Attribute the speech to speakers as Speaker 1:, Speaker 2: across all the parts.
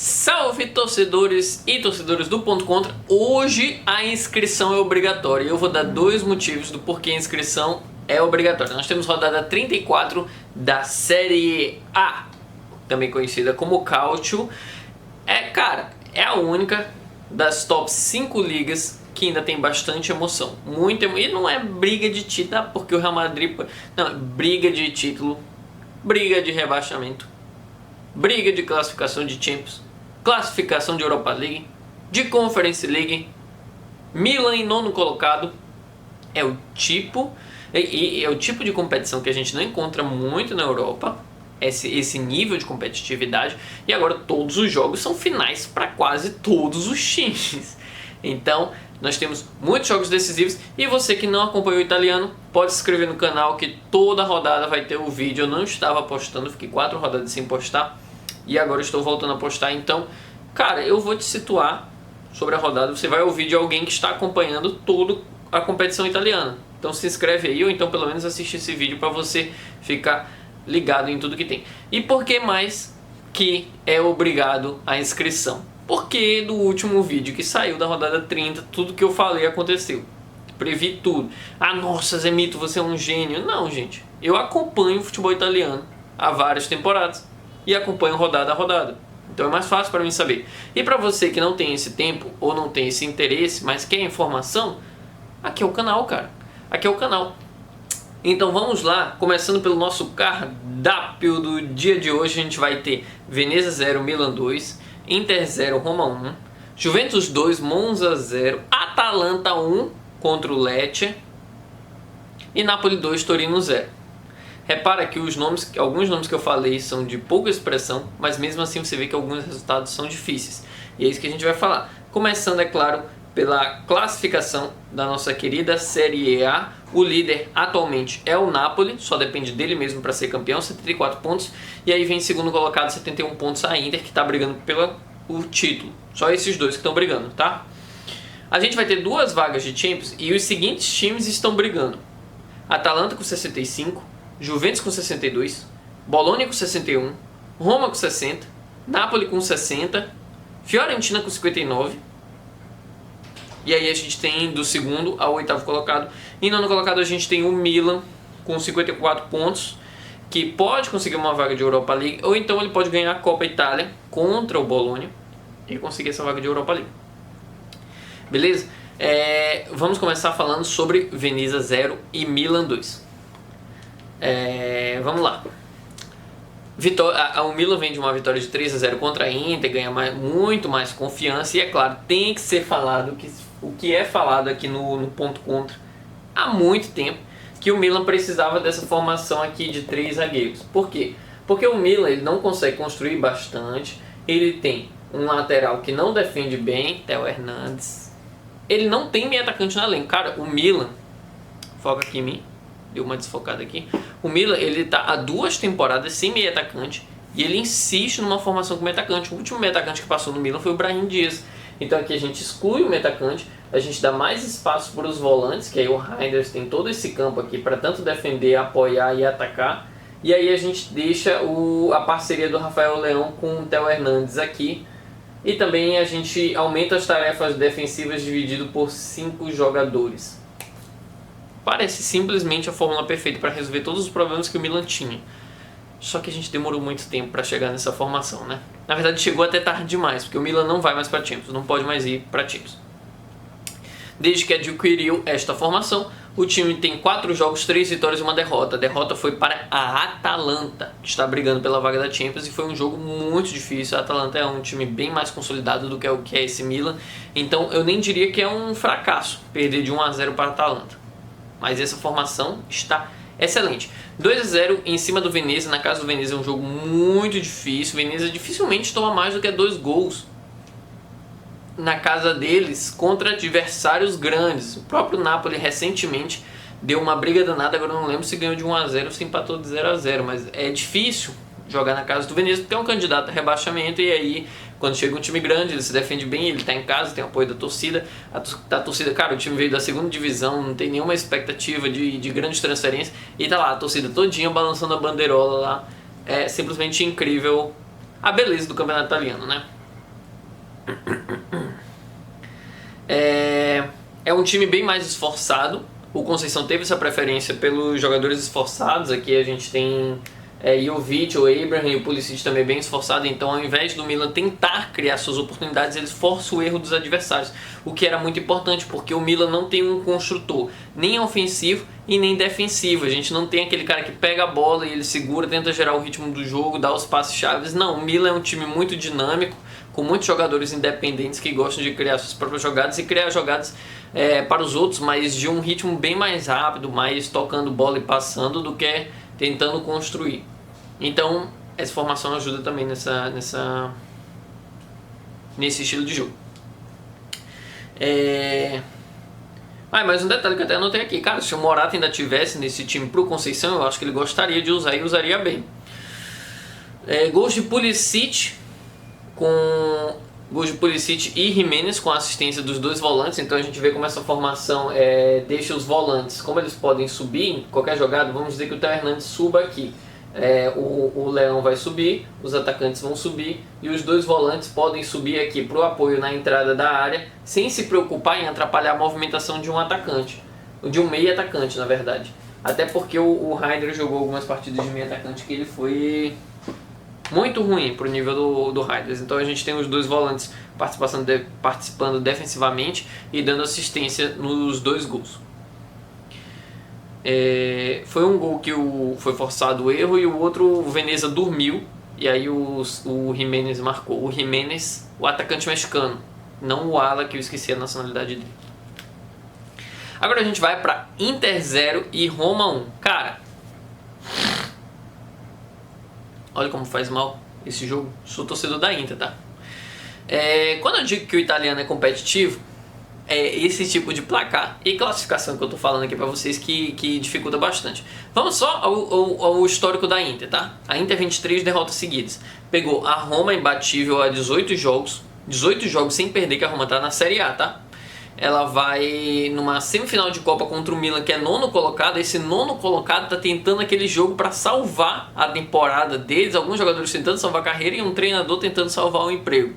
Speaker 1: Salve torcedores e torcedoras do Ponto Contra. Hoje a inscrição é obrigatória. Eu vou dar dois motivos do porquê a inscrição é obrigatória. Nós temos rodada 34 da Série A, também conhecida como Calcio. É a única das top 5 ligas que ainda tem bastante emoção. E não é briga de título, porque o Real Madrid... Não, é briga de título, briga de rebaixamento, briga de classificação de Champions, classificação de Europa League, de Conference League. Milan em nono colocado. É o tipo de competição que a gente não encontra muito na Europa, esse nível de competitividade. E agora todos os jogos são finais para quase todos os times. Então nós temos muitos jogos decisivos. E você que não acompanhou o italiano, pode se inscrever no canal que toda rodada vai ter o vídeo. Eu não estava postando, fiquei 4 rodadas sem postar e agora estou voltando a postar. Então, cara, eu vou te situar sobre a rodada. Você vai ouvir de alguém que está acompanhando toda a competição italiana. Então se inscreve aí, ou então pelo menos assiste esse vídeo para você ficar ligado em tudo que tem. E por que mais que é obrigado a inscrição? Porque do último vídeo que saiu da rodada 30, tudo que eu falei aconteceu. Previ tudo. Ah, nossa, Zé Mito, você é um gênio. Não, gente. Eu acompanho o futebol italiano há várias temporadas e acompanho rodada a rodada. Então é mais fácil para mim saber. E para você que não tem esse tempo ou não tem esse interesse, mas quer informação, aqui é o canal, cara. Aqui é o canal. Então vamos lá, começando pelo nosso cardápio do dia de hoje. A gente vai ter Veneza 0, Milan 2, Inter 0, Roma 1, Juventus 2, Monza 0, Atalanta 1 contra o Lecce e Napoli 2, Torino 0. Repara que alguns nomes que eu falei são de pouca expressão, mas mesmo assim você vê que alguns resultados são difíceis. E é isso que a gente vai falar. Começando, é claro, pela classificação da nossa querida Série A. O líder atualmente é o Napoli, só depende dele mesmo para ser campeão, 74 pontos. E aí vem em segundo colocado, 71 pontos, a Inter, que está brigando pelo título. Só esses dois que estão brigando, tá? A gente vai ter 2 vagas de Champions e os seguintes times estão brigando: Atalanta com 65, Juventus com 62, Bologna com 61, Roma com 60, Napoli com 60, Fiorentina com 59. E aí a gente tem do segundo ao oitavo colocado. E nono colocado a gente tem o Milan com 54 pontos, que pode conseguir uma vaga de Europa League, ou então ele pode ganhar a Copa Itália contra o Bologna e conseguir essa vaga de Europa League. Beleza? Vamos começar falando sobre Veneza 0 e Milan 2. Vamos lá. O Milan vem de uma vitória de 3-0 contra a Inter, ganha muito mais confiança. E é claro, tem que ser falado o que é falado aqui no Ponto Contra há muito tempo, que o Milan precisava dessa formação aqui de 3 zagueiros. Por quê? Porque o Milan ele não consegue construir bastante. Ele tem um lateral que não defende bem, Theo Hernandes. Ele não tem meio atacante na elenco. Cara, o Milan, foca aqui em mim, deu uma desfocada aqui. O Milan, ele tá há 2 temporadas sem meio atacante e ele insiste numa formação com meio atacante. O último meio atacante que passou no Milan foi o Brahim Dias. Então aqui a gente exclui o meio atacante, a gente dá mais espaço para os volantes, que aí o Reinders tem todo esse campo aqui para tanto defender, apoiar e atacar. E aí a gente deixa a parceria do Rafael Leão com o Theo Hernandes aqui. E também a gente aumenta as tarefas defensivas dividido por 5 jogadores. Parece simplesmente a fórmula perfeita para resolver todos os problemas que o Milan tinha. Só que a gente demorou muito tempo para chegar nessa formação, né? Na verdade chegou até tarde demais, porque o Milan não vai mais para Champions, não pode mais ir para Champions. Desde que adquiriu esta formação, o time tem 4 jogos, 3 vitórias e 1 derrota. A derrota foi para a Atalanta, que está brigando pela vaga da Champions, e foi um jogo muito difícil. A Atalanta é um time bem mais consolidado do que o que é esse Milan, então eu nem diria que é um fracasso perder de 1-0 para a Atalanta. Mas essa formação está excelente. 2-0 em cima do Veneza. Na casa do Veneza é um jogo muito difícil. O Veneza dificilmente toma mais do que 2 gols na casa deles contra adversários grandes. O próprio Napoli recentemente deu uma briga danada. Agora eu não lembro se ganhou de 1-0 ou se empatou de 0-0. Mas é difícil jogar na casa do Veneza porque é um candidato a rebaixamento. E aí quando chega um time grande, ele se defende bem, ele está em casa, tem o apoio da torcida. A torcida, cara, o time veio da segunda divisão, não tem nenhuma expectativa de grandes transferências. E tá lá, a torcida todinha balançando a bandeirola lá. É simplesmente incrível a beleza do campeonato italiano, né? É um time bem mais esforçado. O Conceição teve essa preferência pelos jogadores esforçados. Aqui a gente tem Jovic, o Abraham e o Pulisic também bem esforçado. Então, ao invés do Milan tentar criar suas oportunidades, eles forçam o erro dos adversários, o que era muito importante, porque o Milan não tem um construtor nem ofensivo e nem defensivo. A gente não tem aquele cara que pega a bola e ele segura, tenta gerar o ritmo do jogo, dá os passes chaves. Não, o Milan é um time muito dinâmico, com muitos jogadores independentes que gostam de criar suas próprias jogadas e criar jogadas para os outros, mas de um ritmo bem mais rápido, mais tocando bola e passando do que tentando construir. Então, essa formação ajuda também nesse estilo de jogo. Mas um detalhe que eu até anotei aqui, cara, se o Morata ainda tivesse nesse time pro Conceição, eu acho que ele gostaria de usar e usaria bem. Gols de Pulisic e Giménez com a assistência dos dois volantes. Então a gente vê como essa formação deixa os volantes, como eles podem subir em qualquer jogada. Vamos dizer que o Theo Hernandes suba aqui, o Leão vai subir, os atacantes vão subir e os dois volantes podem subir aqui para o apoio na entrada da área, sem se preocupar em atrapalhar a movimentação de um atacante, de um meio atacante na verdade. Até porque o Reiner jogou algumas partidas de meio atacante que ele foi muito ruim pro nível do Reinders. Então a gente tem os dois volantes participando defensivamente e dando assistência nos dois gols. Foi um gol que foi forçado o erro e o outro o Veneza dormiu e aí o Giménez marcou. O Giménez, o atacante mexicano, não o ala, que eu esqueci a nacionalidade dele. Agora a gente vai para Inter 0 e Roma 1. Cara, olha como faz mal esse jogo. Sou torcedor da Inter, tá? Quando eu digo que o italiano é competitivo, é esse tipo de placar e classificação que eu tô falando aqui pra vocês que dificulta bastante. Vamos só ao histórico da Inter, tá? A Inter 23 derrotas seguidas. Pegou a Roma imbatível a 18 jogos sem perder, que a Roma tá na Série A, tá? Ela vai numa semifinal de Copa contra o Milan, que é nono colocado. Esse nono colocado tá tentando aquele jogo para salvar a temporada deles. Alguns jogadores tentando salvar a carreira e um treinador tentando salvar o emprego.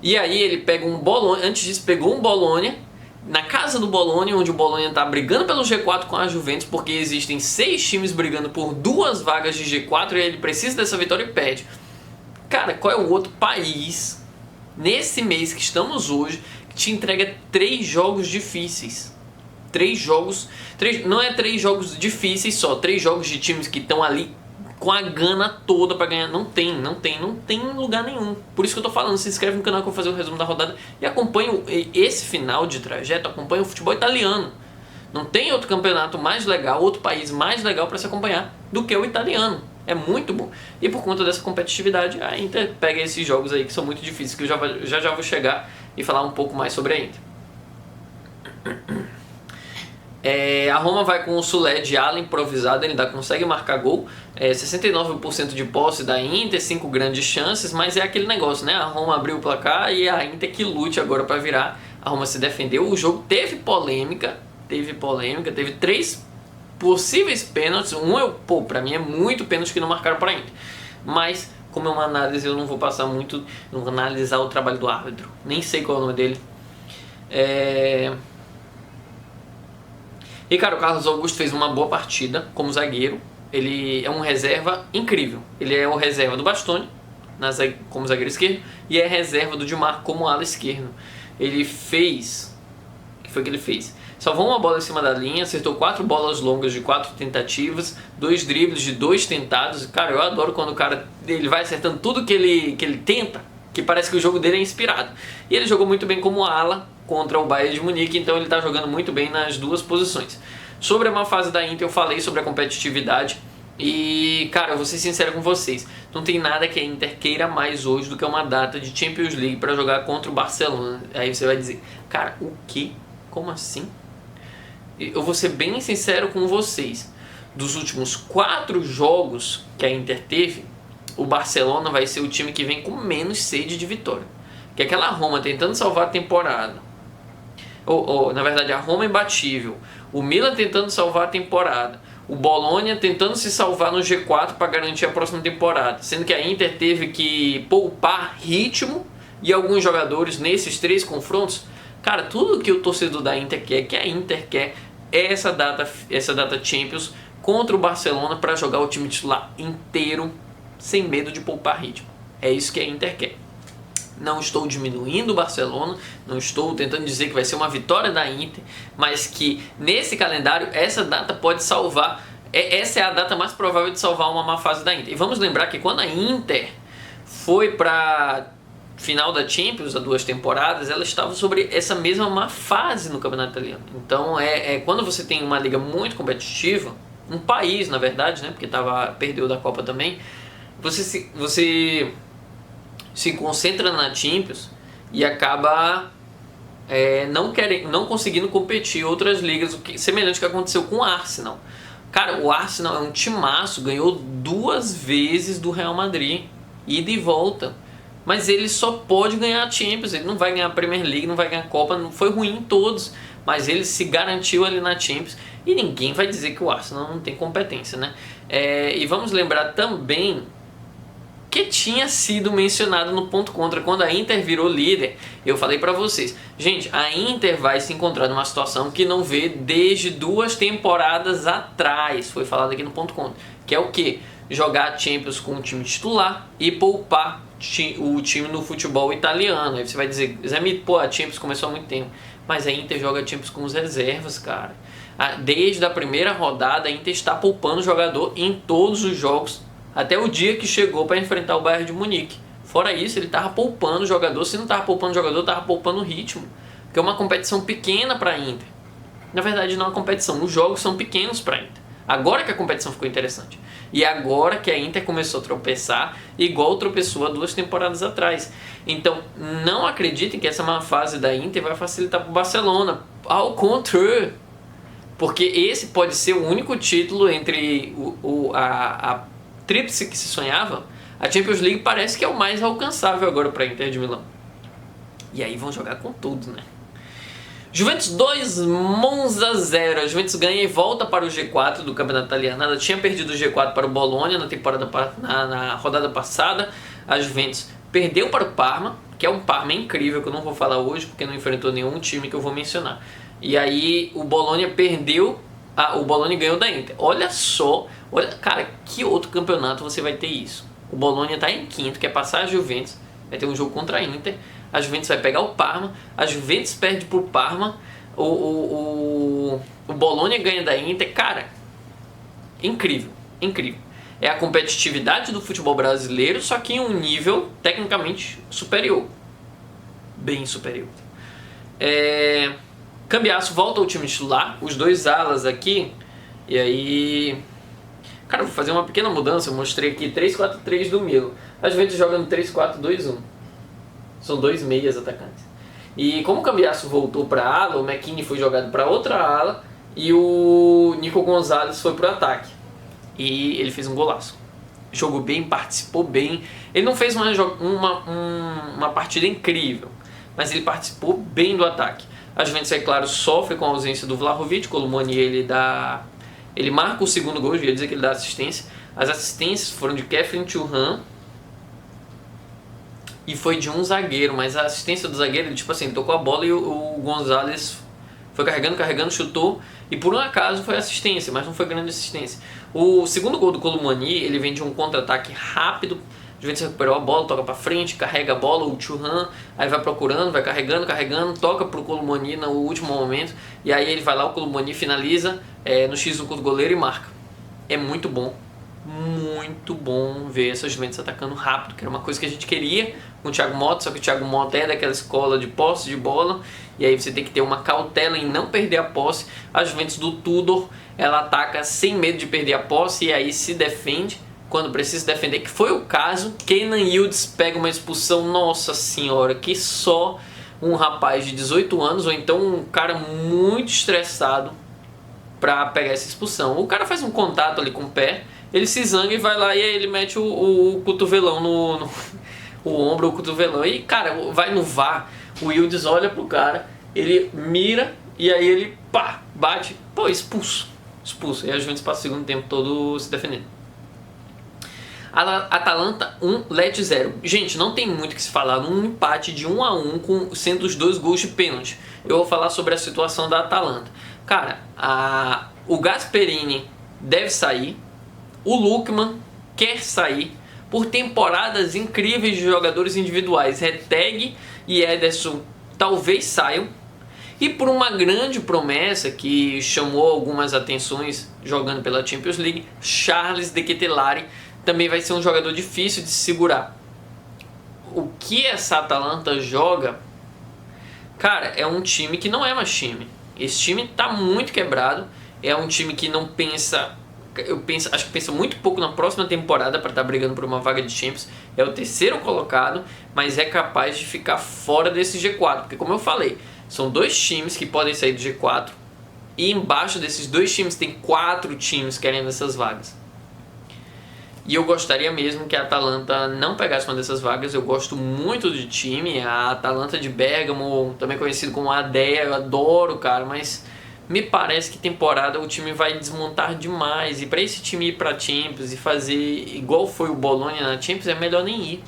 Speaker 1: E aí ele pega um Bolonha, antes disso pegou um Bolonha, na casa do Bolonha, onde o Bolonha tá brigando pelo G4 com a Juventus, porque existem 6 times brigando por 2 vagas de G4 e ele precisa dessa vitória e perde. Cara, qual é o outro país, nesse mês que estamos hoje, te entrega 3 jogos difíceis? 3 jogos... não é 3 jogos difíceis só, 3 jogos de times que estão ali com a gana toda pra ganhar. Não tem lugar nenhum. Por isso que eu tô falando, se inscreve no canal que eu vou fazer o resumo da rodada e acompanha esse final de trajeto, acompanha o futebol italiano. Não tem outro campeonato mais legal, outro país mais legal pra se acompanhar do que o italiano. É muito bom. E por conta dessa competitividade, a Inter pega esses jogos aí que são muito difíceis, que eu já vou chegar e falar um pouco mais sobre a Inter. A Roma vai com o Sulé de ala improvisado, ele ainda consegue marcar gol. 69% de posse da Inter, 5 grandes chances, mas é aquele negócio, né? A Roma abriu o placar e a Inter que lute agora para virar. A Roma se defendeu, o jogo teve polêmica, teve 3 possíveis pênaltis. Pra mim é muito pênalti que não marcaram para a Inter. Mas, como é uma análise, eu não vou passar muito, não vou analisar o trabalho do árbitro. Nem sei qual é o nome dele. E cara, o Carlos Augusto fez uma boa partida como zagueiro. Ele é um reserva incrível. Ele é o reserva do Bastoni como zagueiro esquerdo e é reserva do Di Marco como ala esquerdo. Ele fez... O que foi que ele fez? Salvou uma bola em cima da linha, acertou 4 bolas longas de 4 tentativas, 2 dribles de 2 tentados. Cara, eu adoro quando o cara ele vai acertando tudo que ele tenta, que parece que o jogo dele é inspirado. E ele jogou muito bem como ala contra o Bayern de Munique, então ele está jogando muito bem nas duas posições. Sobre a má fase da Inter, eu falei sobre a competitividade e, cara, eu vou ser sincero com vocês, não tem nada que a Inter queira mais hoje do que uma data de Champions League para jogar contra o Barcelona. Aí você vai dizer, cara, o quê? Como assim? Eu vou ser bem sincero com vocês, dos últimos 4 jogos que a Inter teve, o Barcelona vai ser o time que vem com menos sede de vitória. Que é aquela Roma tentando salvar a temporada, na verdade a Roma imbatível, o Milan tentando salvar a temporada, o Bolonha tentando se salvar no G4 para garantir a próxima temporada, sendo que a Inter teve que poupar ritmo e alguns jogadores nesses 3 confrontos, cara, tudo que o torcedor da Inter quer, que a Inter quer, é essa data Champions contra o Barcelona para jogar o time titular inteiro sem medo de poupar ritmo. É isso que a Inter quer. Não estou diminuindo o Barcelona, não estou tentando dizer que vai ser uma vitória da Inter, mas que nesse calendário essa data pode salvar, essa é a data mais provável de salvar uma má fase da Inter. E vamos lembrar que quando a Inter foi para final da Champions há 2 temporadas, ela estava sobre essa mesma má fase no campeonato italiano. Então quando você tem uma liga muito competitiva, um país na verdade, né, porque perdeu da Copa também, você se concentra na Champions e acaba não conseguindo competir em outras ligas, semelhante ao que aconteceu com o Arsenal. Cara, o Arsenal é um timaço, ganhou 2 vezes do Real Madrid, ida e volta. Mas ele só pode ganhar a Champions, ele não vai ganhar a Premier League, não vai ganhar a Copa, não foi ruim em todos, mas ele se garantiu ali na Champions e ninguém vai dizer que o Arsenal não tem competência, né? E vamos lembrar também que tinha sido mencionado no ponto contra quando a Inter virou líder. Eu falei pra vocês, gente, a Inter vai se encontrar numa situação que não vê desde 2 temporadas atrás, foi falado aqui no ponto contra, que é o que? Jogar Champions com o time titular e poupar o time no futebol italiano. Aí você vai dizer, Zé Mito, pô, a Champions começou há muito tempo, mas a Inter joga Champions com os reservas, cara. Desde a primeira rodada a Inter está poupando o jogador em todos os jogos, até o dia que chegou para enfrentar o Bayern de Munique. Fora isso, ele estava poupando o jogador. Se não estava poupando o jogador, estava poupando o ritmo, porque é uma competição pequena para a Inter. Na verdade, não é uma competição, os jogos são pequenos para a Inter. Agora que a competição ficou interessante. E agora que a Inter começou a tropeçar, igual tropeçou há 2 temporadas atrás. Então, não acreditem que essa má fase da Inter vai facilitar para o Barcelona. Ao contrário. Porque esse pode ser o único título entre a tríplice que se sonhava. A Champions League parece que é o mais alcançável agora para a Inter de Milão. E aí vão jogar com tudo, né? Juventus 2, Monza 0. A Juventus ganha e volta para o G4 do campeonato italiano. Ela tinha perdido o G4 para o Bologna na rodada passada. A Juventus perdeu para o Parma, que é um Parma incrível, que eu não vou falar hoje, porque não enfrentou nenhum time que eu vou mencionar. E aí o Bologna perdeu, o Bologna ganhou da Inter. Olha só, cara, que outro campeonato você vai ter isso? O Bologna está em quinto, quer passar a Juventus, vai ter um jogo contra a Inter. A Juventus vai pegar o Parma, a Juventus perde pro Parma, o Bologna ganha da Inter. Cara, incrível, incrível. É a competitividade do futebol brasileiro, só que em um nível tecnicamente superior. Bem superior. Cambiasso volta ao time titular, os 2 alas aqui, e aí... Cara, eu vou fazer uma pequena mudança, eu mostrei aqui 3-4-3 do Milan. A Juventus joga no 3-4-2-1. São 2 meias atacantes. E como o Cambiasso voltou para a ala, o McKinney foi jogado para outra ala e o Nico Gonzalez foi para o ataque. E ele fez um golaço. Jogou bem, participou bem. Ele não fez uma partida incrível, mas ele participou bem do ataque. A Juventus, é claro, sofre com a ausência do Vlahovic. Colomani ele marca o segundo gol, eu ia dizer que ele dá assistência. As assistências foram de Kefren Thuram e foi de um zagueiro, mas a assistência do zagueiro, ele, tipo assim, tocou a bola e o Gonzalez foi carregando, chutou, e por um acaso foi assistência, mas não foi grande assistência. O segundo gol do Colomani, ele vem de um contra-ataque rápido. A Juventus recuperou a bola, toca pra frente, carrega a bola, o Thuram, aí vai procurando, vai carregando, toca pro Colomani no último momento, e aí ele vai lá, o Colomani finaliza no X1 com o goleiro e marca. É muito bom ver essa Juventus atacando rápido, que era uma coisa que a gente queria com o Thiago Motta, só que o Thiago Motta é daquela escola de posse de bola, e aí você tem que ter uma cautela em não perder a posse. A Juventus do Tudor, ela ataca sem medo de perder a posse, e aí se defende quando precisa defender, que foi o caso. Kenan Yildiz pega uma expulsão, nossa senhora, que só um rapaz de 18 anos, ou então um cara muito estressado pra pegar essa expulsão. O cara faz um contato ali com o pé, ele se zanga e vai lá e aí ele mete o cotovelão o ombro, o cotovelão, e cara, vai no VAR, o Yildiz olha pro cara, ele mira e aí ele pá, bate, pô, expulso. E a Juventus passa o segundo tempo todo se defendendo. Atalanta 1, Lecce 0. Gente, não tem muito o que se falar num empate de 1-1 sendo os 2 gols de pênalti. Eu vou falar sobre a situação da Atalanta. Cara, o Gasperini deve sair, o Lookman quer sair por temporadas incríveis de jogadores individuais. Retegui e Ederson talvez saiam, e por uma grande promessa que chamou algumas atenções jogando pela Champions League, Charles de Ketelaere também vai ser um jogador difícil de se segurar. O que essa Atalanta joga, cara, é um time que não é mais time. Esse time tá muito quebrado, é um time que não pensa, acho que pensa muito pouco na próxima temporada para estar brigando por uma vaga de Champions. É o terceiro colocado, mas é capaz de ficar fora desse G4, porque como eu falei, são 2 times que podem sair do G4 e embaixo desses 2 times tem 4 times querendo essas vagas. E eu gostaria mesmo que a Atalanta não pegasse uma dessas vagas. Eu gosto muito do time, a Atalanta de Bergamo, também conhecido como Adea, eu adoro, cara, mas me parece que temporada o time vai desmontar demais. E para esse time ir para Champions e fazer igual foi o Bologna na Champions, é melhor nem ir.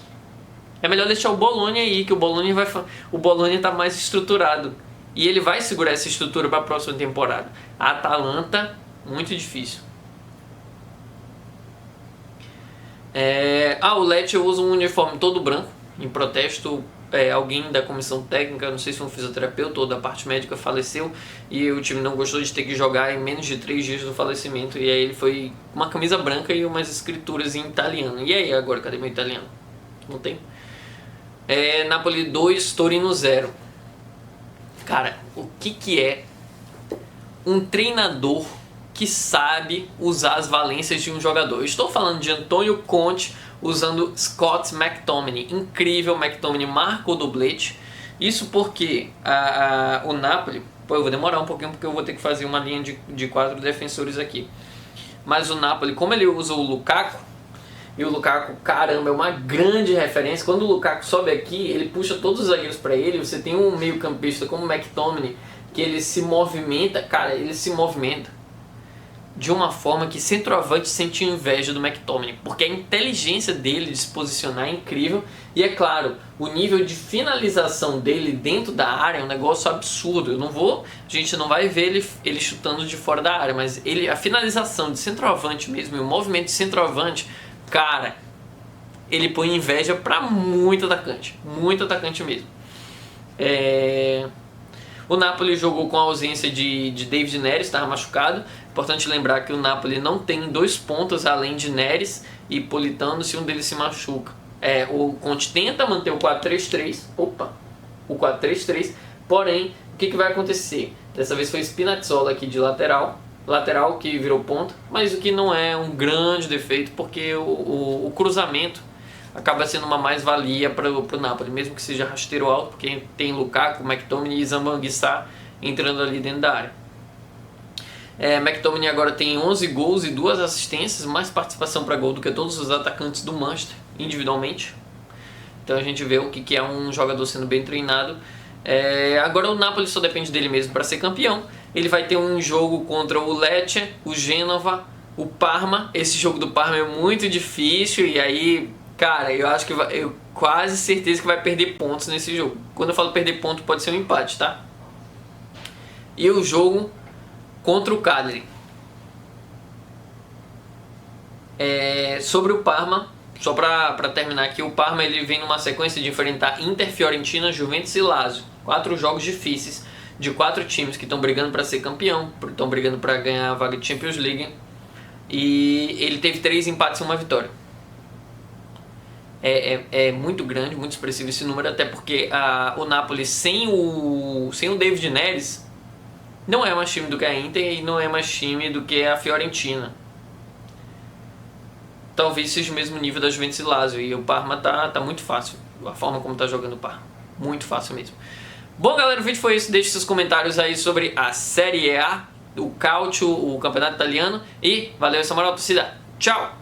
Speaker 1: É melhor deixar o Bologna aí, que o Bologna tá mais estruturado. E ele vai segurar essa estrutura para a próxima temporada. A Atalanta, muito difícil. O Lecce usa um uniforme todo branco, em protesto. Alguém da comissão técnica, não sei se foi um fisioterapeuta ou da parte médica, faleceu e o time não gostou de ter que jogar em menos de 3 dias do falecimento, e aí ele foi com uma camisa branca e umas escrituras em italiano. E aí agora, cadê meu italiano? Não tem? Napoli 2, Torino 0. Cara, o que é um treinador que sabe usar as valências de um jogador? Eu estou falando de Antônio Conte usando Scott McTominay. Incrível, McTominay marca o doblete. Isso porque o Napoli... eu vou demorar um pouquinho porque eu vou ter que fazer uma linha de 4 defensores aqui. Mas o Napoli, como ele usa o Lukaku, e o Lukaku, caramba, é uma grande referência. Quando o Lukaku sobe aqui, ele puxa todos os zagueiros para ele. Você tem um meio campista como o McTominay, que ele se movimenta, cara, ele se movimenta de uma forma que centroavante sente inveja do McTominay, porque a inteligência dele de se posicionar é incrível, e é claro, o nível de finalização dele dentro da área é um negócio absurdo. A gente não vai ver ele chutando de fora da área, mas a finalização de centroavante mesmo, e o movimento de centroavante, cara, ele põe inveja para muito atacante mesmo. O Napoli jogou com a ausência de David Neres, estava machucado. Importante lembrar que o Napoli não tem 2 pontas além de Neres e Politano se um deles se machuca. O Conte tenta manter o 4-3-3, o 4-3-3, porém, o que vai acontecer? Dessa vez foi Spinazzola aqui de lateral que virou ponta, mas o que não é um grande defeito, porque o cruzamento acaba sendo uma mais-valia para o Napoli, mesmo que seja rasteiro alto, porque tem Lukaku, McTominay e Zambanguissá entrando ali dentro da área. McTominay agora tem 11 gols e 2 assistências, mais participação para gol do que todos os atacantes do Manchester, individualmente. Então a gente vê o que é um jogador sendo bem treinado. Agora o Napoli só depende dele mesmo para ser campeão. Ele vai ter um jogo contra o Lecce, o Gênova, o Parma. Esse jogo do Parma é muito difícil, e aí, cara, eu acho que eu quase certeza que vai perder pontos nesse jogo. Quando eu falo perder ponto, pode ser um empate, tá? E o jogo contra o Cagliari. Sobre o Parma, só para terminar aqui, o Parma ele vem numa sequência de enfrentar Inter, Fiorentina, Juventus e Lazio. 4 jogos difíceis de 4 times que estão brigando para ser campeão, estão brigando para ganhar a vaga de Champions League. E ele teve 3 empates e 1 vitória. É muito grande, muito expressivo esse número, até porque o Napoli sem o David Neres não é mais time do que a Inter e não é mais time do que a Fiorentina. Talvez seja o mesmo nível da Juventus e Lazio, e o Parma tá muito fácil, a forma como tá jogando o Parma, muito fácil mesmo. Bom, galera, o vídeo foi esse. Deixe seus comentários aí sobre a Série A, o Calcio, o campeonato italiano, e valeu, essa moral, torcida. Tchau!